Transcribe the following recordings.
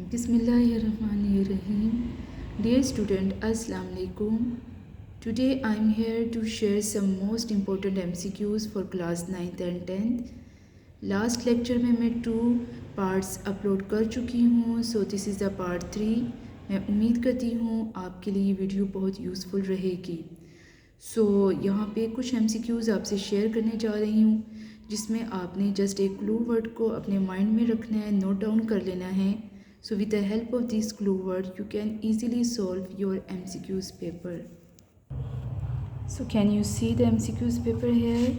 Bismillahirrahmanirrahim. Dear student, Assalamu alaikum. Today I am here to share some most important MCQs for class 9th and 10th. Last lecture में मैं 2 parts upload कर चुकी हूँ, सो this is the part 3. मैं उम्मीद करती हूँ आपके लिए ये वीडियो बहुत यूज़फुल रहेगी. सो यहाँ पे कुछ MCQs आपसे शेयर करने जा रही हूँ, जिसमें आपने जस्ट एक क्लू वर्ड को अपने माइंड में रखना है, नोट डाउन कर लेना है. So with the help of this clue word, you can easily solve your MCQs paper. So can you see the MCQs paper here?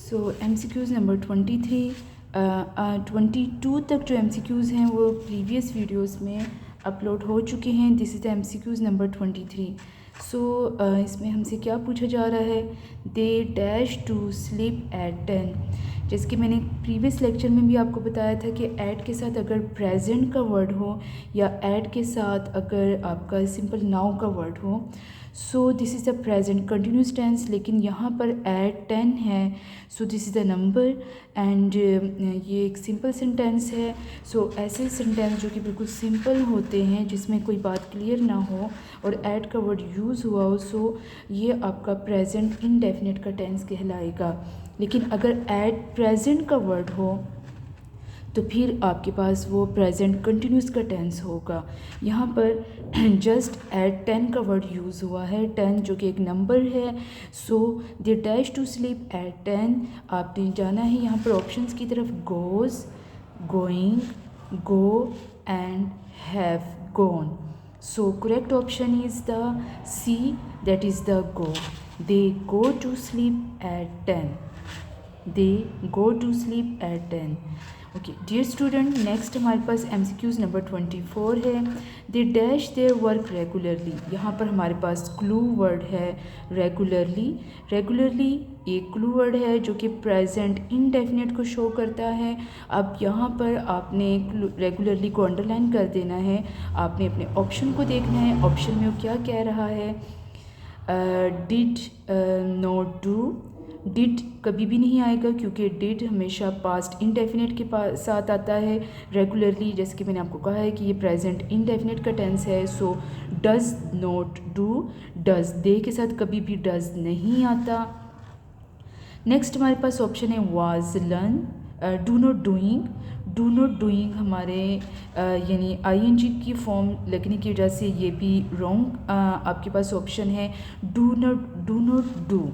So MCQs number 23, 22 तक जो MCQs हैं वो प्रीवियस वीडियोस में upload हो चुके हैं. This is the MCQs number 23. So इसमें हमसे क्या पूछा जा रहा है? They dash to sleep at 10. जैसे कि मैंने प्रीवियस लेक्चर में भी आपको बताया था कि ऐट के साथ अगर प्रेजेंट का वर्ड हो या ऐट के साथ अगर आपका सिंपल नाउ का वर्ड हो, so this is the present continuous tense. लेकिन यहाँ पर एट 10 है, so this is the number and ये एक सिंपल सेंटेंस है. सो ऐसे सेंटेंस जो कि बिल्कुल सिंपल होते हैं, जिसमें कोई बात क्लियर ना हो और ऐट का वर्ड यूज़ हुआ हो, सो ये आपका प्रेजेंट इनडेफिनिट का टेंस कहलाएगा. लेकिन अगर ऐट प्रेजेंट का वर्ड हो तो फिर आपके पास वो प्रेजेंट कंटिन्यूस का टेंस होगा. यहाँ पर जस्ट एट 10 का वर्ड यूज़ हुआ है, 10 जो कि एक नंबर है. So they dash to sleep at 10. आपने जाना है यहाँ पर ऑप्शंस की तरफ. Goes, going, go and have gone. So correct option is the C, that is the go. They go to sleep at 10. They go to sleep at 10. Okay dear student, next हमारे पास MCQs number 24 है. They dash their work regularly. यहाँ पर हमारे पास clue word है regularly. Regularly एक clue word है जो कि प्रेजेंट इनडेफिनिट को शो करता है. अब यहाँ पर आपने रेगुलरली को अंडरलाइन कर देना है. आपने अपने ऑप्शन को देखना है. ऑप्शन में वो क्या कह रहा है? Did not do. डिड कभी भी नहीं आएगा क्योंकि डिड हमेशा पास्ट इनडेफिनिट के साथ आता है. रेगुलरली जैसे कि मैंने आपको कहा है कि ये प्रेजेंट इनडेफिनिट का टेंस है. So does not do. Does they के साथ कभी भी डज नहीं आता. नेक्स्ट हमारे पास ऑप्शन है was learn. Do not doing. Do not doing हमारे यानी ING की फॉर्म लगने की वजह से ये भी रॉन्ग आपके पास ऑप्शन है. Do not do.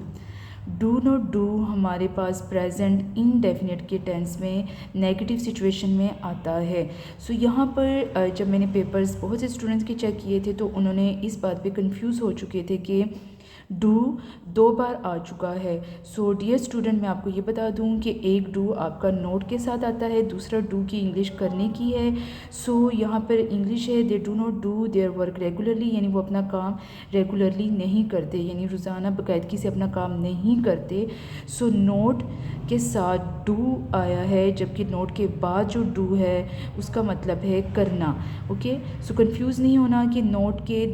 Do not do हमारे पास प्रेजेंट इनडेफिनिट के टेंस में नेगेटिव सिचुएशन में आता है. सो यहाँ पर जब मैंने पेपर्स बहुत से स्टूडेंट्स के चेक किए थे तो उन्होंने इस बात पे कंफ्यूज हो चुके थे कि डू 2 बार आ चुका है. सो डियर स्टूडेंट, मैं आपको ये बता दूं कि एक डू आपका नोट के साथ आता है, दूसरा डू की इंग्लिश करने की है. सो यहाँ पर इंग्लिश है दे do not do their work regularly, यानी वो अपना काम रेगुलरली नहीं करते, यानी रोज़ाना बाकायदगी से अपना काम नहीं करते. सो नोट के साथ डू आया है, जबकि नोट के बाद जो डू है उसका मतलब है करना. ओके, सो कंफ्यूज नहीं होना कि नोट के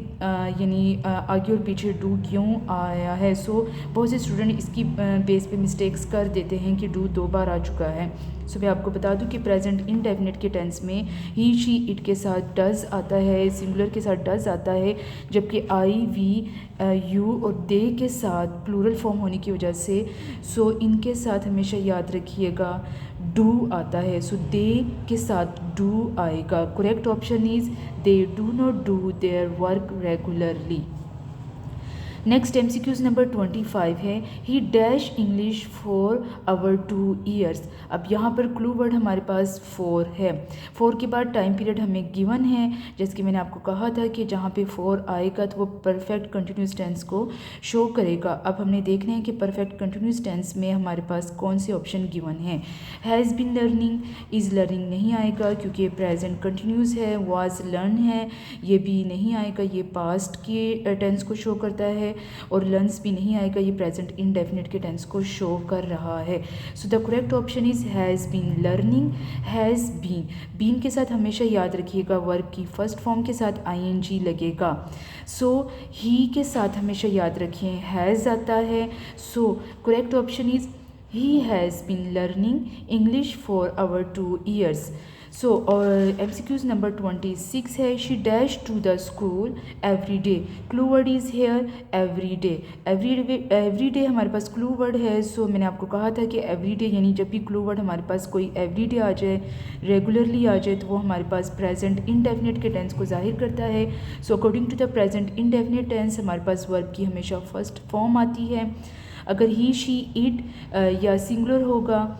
यानी आगे और पीछे डू क्यों आया है. सो बहुत से स्टूडेंट इसकी बेस पे मिस्टेक्स कर देते हैं कि डू 2 बार आ चुका है. सो मैं आपको बता दूं कि प्रेजेंट इनडेफिनिट के टेंस में ही शी इट के साथ डज आता है, सिंगुलर के साथ डज आता है, जबकि आई वी यू और दे के साथ प्लूरल फॉर्म होने की वजह से सो इनके साथ हमेशा याद रखिएगा डू आता है. सो दे के साथ डू आएगा. Correct option is they do not do their work regularly. Next MCQs number 25 है. He dash English for our 2 years. अब यहाँ पर क्लू वर्ड हमारे पास 4 है. 4 के बाद टाइम पीरियड हमें गिवन है, जैसे कि मैंने आपको कहा था कि जहाँ पे 4 आएगा तो वो परफेक्ट कंटिन्यूस टेंस को शो करेगा. अब हमने देखना है कि परफेक्ट कंटिन्यूस टेंस में हमारे पास कौन से ऑप्शन गिवन है. Has been learning. Is learning नहीं आएगा क्योंकि ये प्रेजेंट कंटिन्यूस है. वाज लर्न है, ये भी नहीं आएगा, ये पास्ट के टेंस को शो करता है. और लर्न्स भी नहीं आएगा, ये प्रेजेंट इनडेफिनिट के टेंस को शो कर रहा है. So the correct option is has been learning. Has been. Been के साथ हमेशा याद रखिएगा वर्ब की फर्स्ट फॉर्म के साथ ING लगेगा. सो ही के साथ हमेशा याद रखिए हैज़ आता है. So correct option is he has been learning English for our 2 years. So MCQs number 26 है, she dash to the school every day. Clue word is here every day. Every day हमारे पास clue word है। सो मैंने आपको कहा था कि every day यानी जब भी क्लू वर्ड हमारे पास कोई एवरी डे आ जाए, रेगुलरली आ जाए, तो वो हमारे पास प्रेजेंट इनडेफिनेट के टेंस को जाहिर करता है। So according to the present indefinite tense हमारे पास वर्ब की हमेशा फर्स्ट फॉर्म आती है। अगर ही शी इट या सिंगुलर होगा,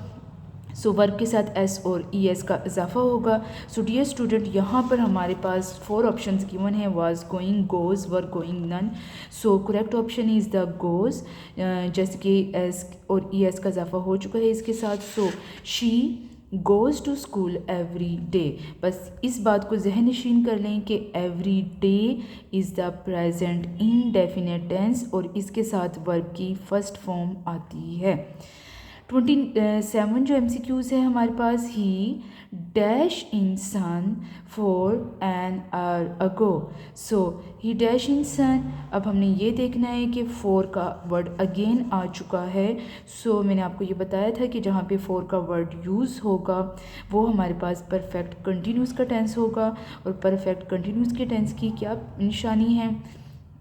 सो वर्ब के साथ एस और ES का इजाफा होगा। सो डियर स्टूडेंट, यहाँ पर हमारे पास 4 ऑप्शंस गिवन हैं, was, going, goes, were going, none. So correct option is the goes, जैसे कि एस और ES का इजाफा हो चुका है इसके साथ। So she goes to school every day. बस इस बात को जहन नशीन कर लें कि every day is the present indefinite tense और इसके साथ वर्ब की फर्स्ट फॉर्म आती है। 27 जो MCQs है हमारे पास, he dash in sun for an hour ago. So he dash in sun, अब हमने ये देखना है कि फॉर का वर्ड अगेन आ चुका है। सो मैंने आपको ये बताया था कि जहाँ पे फॉर का वर्ड यूज़ होगा वो हमारे पास परफेक्ट कंटिन्यूस का टेंस होगा। और परफेक्ट कंटिन्यूस के टेंस की क्या निशानी है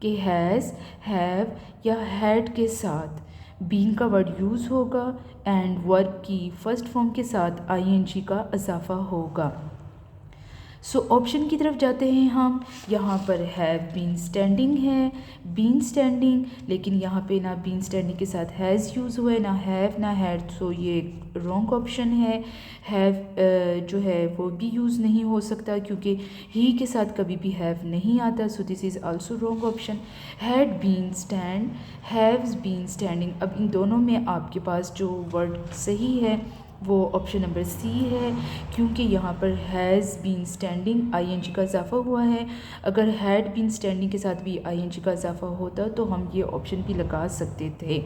कि हैज़, हैव या हैड के साथ बीन का वर्ड यूज़ होगा एंड वर्ब की फर्स्ट फॉर्म के साथ ING का इजाफा होगा। सो ऑप्शन की तरफ जाते हैं हम। यहाँ पर हैव बीन स्टैंडिंग है, बीन स्टैंडिंग, लेकिन यहाँ पे ना बीन स्टैंडिंग के साथ हैज़ यूज़ हुआ है, ना हैव ना हैड। सो ये रॉन्ग ऑप्शन है। हैव जो है वो भी यूज़ नहीं हो सकता क्योंकि ही के साथ कभी भी हैव नहीं आता। So this is also wrong option. Had been stand, haves been standing. अब इन दोनों में आपके पास जो वर्ड सही है वो ऑप्शन नंबर सी है, क्योंकि यहाँ पर हैज़ बीन स्टैंडिंग ING का इजाफा हुआ है। अगर हैड बीन स्टैंडिंग के साथ भी ING का इजाफा होता तो हम ये ऑप्शन भी लगा सकते थे,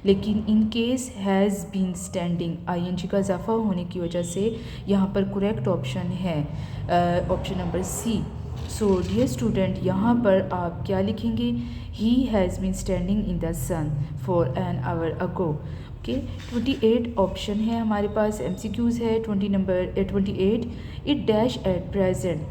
लेकिन in case has been standing ING का इजाफा होने की वजह से यहाँ पर करेक्ट ऑप्शन है option number C. So dear student, यहाँ पर आप क्या लिखेंगे? He has been standing in the sun for an hour ago. Okay, 28 option है हमारे पास, MCQs है। 28, इट डैश एट प्रेजेंट।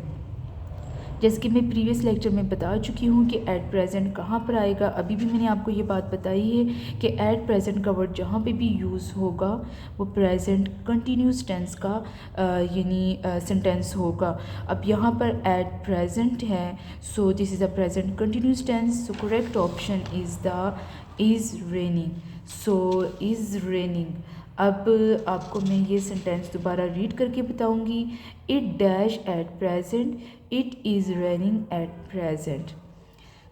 जैसे कि मैं प्रीवियस लेक्चर में बता चुकी हूँ कि एट प्रेजेंट कहाँ पर आएगा। अभी भी मैंने आपको ये बात बताई है कि एट प्रेजेंट का वर्ड जहाँ पे भी यूज़ होगा वो प्रेजेंट कंटिन्यूस टेंस का यानी सेंटेंस होगा। अब यहाँ पर एट प्रेजेंट है, so this is a present continuous tense. So correct option is raining. So is raining. अब आपको मैं ये सेंटेंस दोबारा रीड करके बताऊंगी। It dash at present, it is raining at present.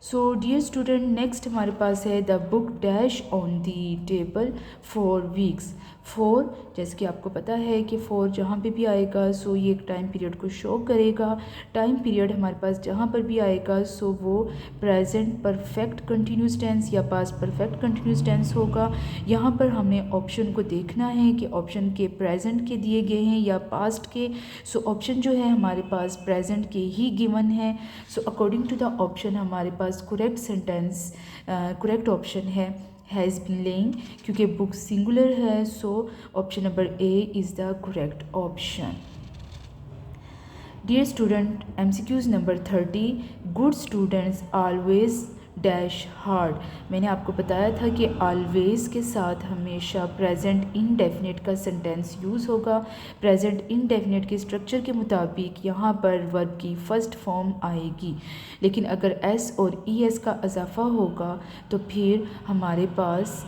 So dear student, next हमारे पास है the book dash on the table for weeks. For, जैसे कि आपको पता है कि फॉर जहाँ पे भी आएगा सो ये एक टाइम पीरियड को शो करेगा। टाइम पीरियड हमारे पास जहाँ पर भी आएगा सो वो प्रेजेंट परफेक्ट कंटिन्यूस टेंस या पास्ट परफेक्ट कंटिन्यूस टेंस होगा। यहाँ पर हमें ऑप्शन को देखना है कि ऑप्शन के प्रेजेंट के दिए गए हैं या पास्ट के। सो ऑप्शन जो है हमारे पास प्रेजेंट के ही गिवन है। So according to the option हमारे पास करेक्ट सेंटेंस, करेक्ट ऑप्शन है हैज़ बीन लेइंग, क्योंकि बुक सिंगुलर है। So option number A is the correct option. Dear student, MCQs number 30, good students always dash hard. मैंने आपको बताया था कि ऑलवेज के साथ हमेशा प्रेजेंट इनडेफिनेट का सेंटेंस यूज़ होगा। प्रेजेंट इनडेफिनेट के स्ट्रक्चर के मुताबिक यहाँ पर वर्ब की फर्स्ट फॉर्म आएगी, लेकिन अगर S और ES का इजाफा होगा तो फिर हमारे पास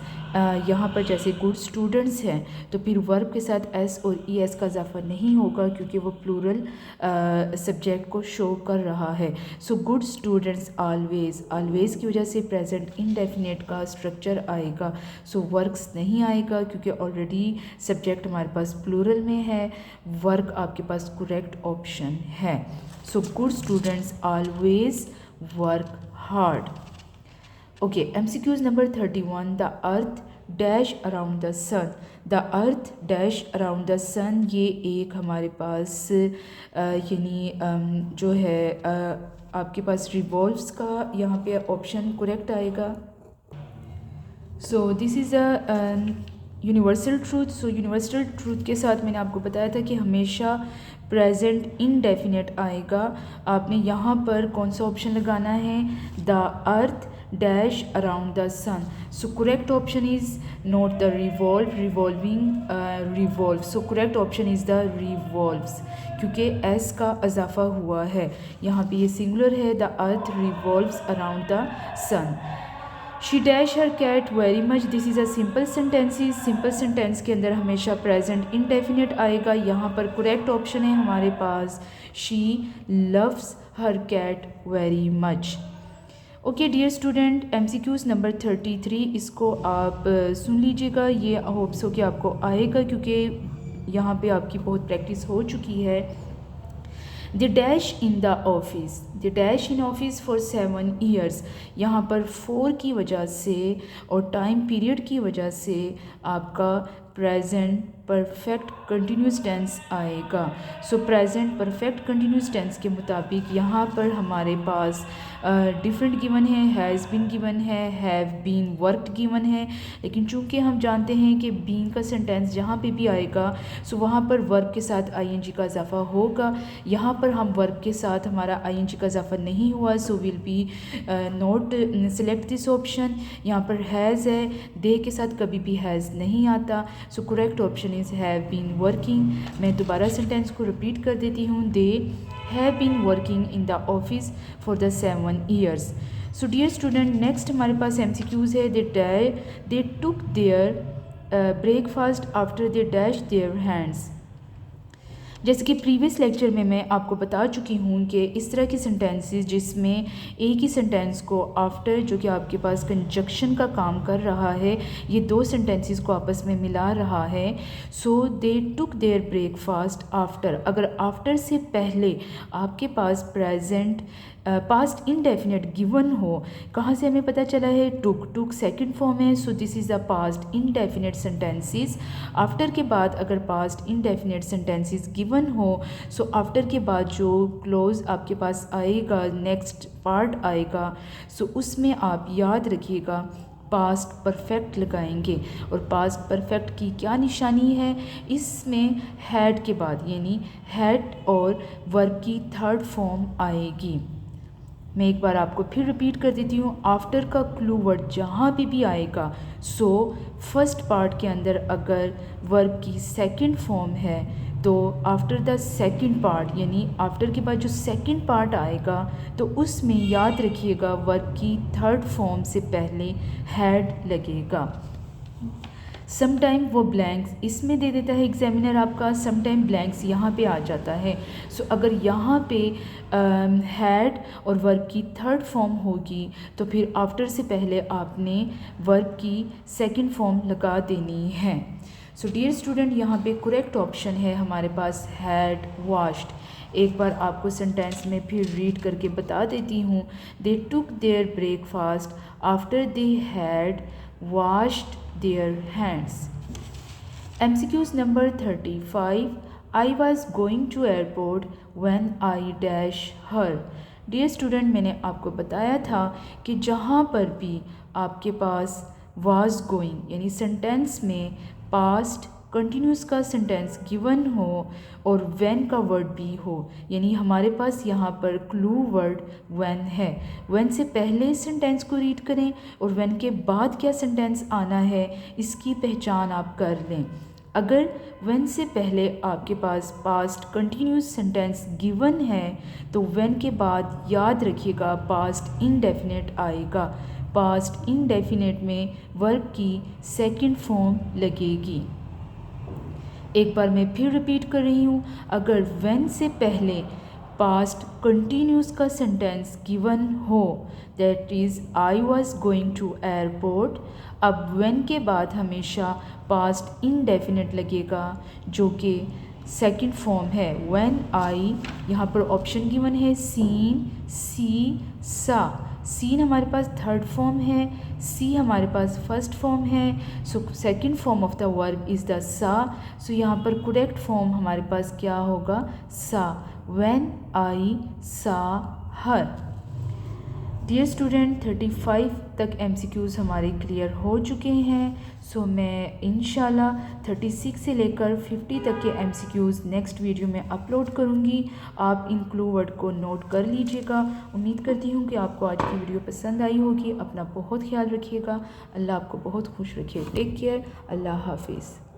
यहाँ पर जैसे गुड स्टूडेंट्स हैं तो फिर वर्ब के साथ S और ES का इजाफा नहीं होगा क्योंकि वो प्लूरल सब्जेक्ट को शो कर रहा है। So good students always, always की वजह से प्रेजेंट इनडेफिनेट का स्ट्रक्चर आएगा। सो वर्क्स नहीं आएगा क्योंकि ऑलरेडी सब्जेक्ट हमारे पास प्लूरल में है। वर्क आपके पास करेक्ट ऑप्शन है। So good students always work hard. Okay, MCQs number 31, the earth dash around the sun. The earth dash around the sun, ये एक हमारे पास यानी जो है आपके पास रिवॉल्व्स का यहाँ पे ऑप्शन करेक्ट आएगा। सो this is a universal truth. So universal truth के साथ मैंने आपको बताया था कि हमेशा प्रेजेंट इनडेफिनेट आएगा। आपने यहाँ पर कौन सा ऑप्शन लगाना है, the earth dash around the sun. So correct option is not the revolving revolve. So correct option is the revolves, क्योंकि एस का इजाफा हुआ है। यहाँ पे ये सिंगुलर है, the earth revolves around the sun. She dash her cat very much. This is a simple sentences. Simple sentence के अंदर हमेशा प्रेजेंट इनडेफिनेट आएगा। यहाँ पर करेक्ट ऑप्शन है हमारे पास, she loves her cat very much. Okay dear student, MCQs number 33, इसको आप सुन लीजिएगा। ये होप्स हो कि आपको आएगा, क्योंकि यहाँ पे आपकी बहुत प्रैक्टिस हो चुकी है। The dash in the office, the dash in office for 7 years। यहाँ पर 4 की वजह से और टाइम पीरियड की वजह से आपका प्रेजेंट परफेक्ट कंटिन्यूस टेंस आएगा। So present perfect continuous tense के मुताबिक यहाँ पर हमारे पास डिफरेंट गिवन है, हैज़ बीन गिवन है, हैव बीन वर्कड गिवन है। लेकिन चूंकि हम जानते हैं कि बीन का सेंटेंस जहाँ पे भी आएगा सो वहाँ पर वर्ब के साथ ING का इजाफा होगा। यहाँ पर हम वर्ब के साथ हमारा ING का इजाफा नहीं हुआ, so will be not select this option. यहाँ पर हैज़ है, दे के साथ कभी भी हैज़ नहीं आता। So correct option is have been working. मैं दोबारा सेंटेंस को रिपीट कर देती हूँ, they have been working in the office for the 7 years। So dear student, next हमारे पास MCQs है। They took their breakfast after they dash their hands. जैसे कि प्रीवियस लेक्चर में मैं आपको बता चुकी हूँ कि इस तरह के सेंटेंसेस जिसमें एक ही सेंटेंस को आफ्टर, जो कि आपके पास कंजक्शन का काम कर रहा है, ये दो सेंटेंसेस को आपस में मिला रहा है। So they took their breakfast after. अगर आफ्टर से पहले आपके पास प्रेजेंट पास्ट इनडेफिनेट गिवन हो, कहाँ से हमें पता चला है, टुक सेकंड फॉर्म है। So this is the past indefinite sentences. After के बाद अगर पास्ट इनडेफिनेट सेंटेंसेस गिवन हो, सो आफ्टर के बाद जो क्लोज आपके पास आएगा, नेक्स्ट पार्ट आएगा, सो उसमें आप याद रखिएगा पास्ट परफेक्ट लगाएंगे। और पास्ट परफेक्ट की क्या निशानी है, इसमें हैड के बाद यानी हैड और वर्ब की थर्ड फॉर्म आएगी। मैं एक बार आपको फिर रिपीट कर देती हूँ, आफ्टर का क्लू वर्ड जहाँ भी आएगा, सो फर्स्ट पार्ट के अंदर अगर वर्ब की सेकंड फॉर्म है तो आफ्टर द सेकंड पार्ट यानी आफ्टर के बाद जो सेकंड पार्ट आएगा तो उसमें याद रखिएगा वर्ब की थर्ड फॉर्म से पहले हैड लगेगा। समटाइम वो ब्लैंक्स इसमें दे देता है एग्जामिनर आपका, समटाइम ब्लैंक्स यहाँ पे आ जाता है। सो अगर यहाँ पे हैड और वर्ब की थर्ड फॉर्म होगी तो फिर आफ्टर से पहले आपने वर्ब की सेकंड फॉर्म लगा देनी है। सो डियर स्टूडेंट, यहाँ पे करेक्ट ऑप्शन है हमारे पास हैड वॉश्ड। एक बार आपको सेंटेंस में फिर रीड करके बता देती हूँ। They took their breakfast after they had washed their hands। MCQs number 35, I was going to airport when I dash her। Dear student, मैंने आपको बताया था कि जहाँ पर भी आपके पास was going यानी सेंटेंस में पास्ट कंटिन्यूस का सेंटेंस गिवन हो और व्हेन का वर्ड भी हो, यानी हमारे पास यहाँ पर क्लू वर्ड व्हेन है। व्हेन से पहले सेंटेंस को रीड करें और व्हेन के बाद क्या सेंटेंस आना है इसकी पहचान आप कर लें। अगर व्हेन से पहले आपके पास पास्ट कंटिन्यूस सेंटेंस गिवन है तो व्हेन के बाद याद रखिएगा पास्ट इनडेफिनेट आएगा। पास्ट इनडेफिनेट में वर्ब की सेकंड फॉर्म लगेगी। एक बार मैं फिर रिपीट कर रही हूँ, अगर व्हेन से पहले पास्ट कंटिन्यूस का सेंटेंस गिवन हो, that is I was going to airport, अब व्हेन के बाद हमेशा पास्ट इनडेफिनेट लगेगा जो कि सेकंड फॉर्म है व्हेन आई। यहाँ पर ऑप्शन गिवन है सीन, सी, सा। सीन हमारे पास थर्ड फॉर्म है, सी हमारे पास फर्स्ट फॉर्म है। So second form of the verb is the सा। सो यहाँ पर करेक्ट फॉर्म हमारे पास क्या होगा, सा। व्हेन आई सा हर। डियर स्टूडेंट 35 तक MCQs हमारे क्लियर हो चुके हैं। सो मैं इंशाल्लाह 36 से लेकर 50 तक के MCQs नेक्स्ट वीडियो में अपलोड करूँगी। आप इन क्लू वर्ड को नोट कर लीजिएगा। उम्मीद करती हूँ कि आपको आज की वीडियो पसंद आई होगी। अपना बहुत ख्याल रखिएगा। अल्लाह आपको बहुत खुश रखे। Take care. अल्लाह हाफिज़।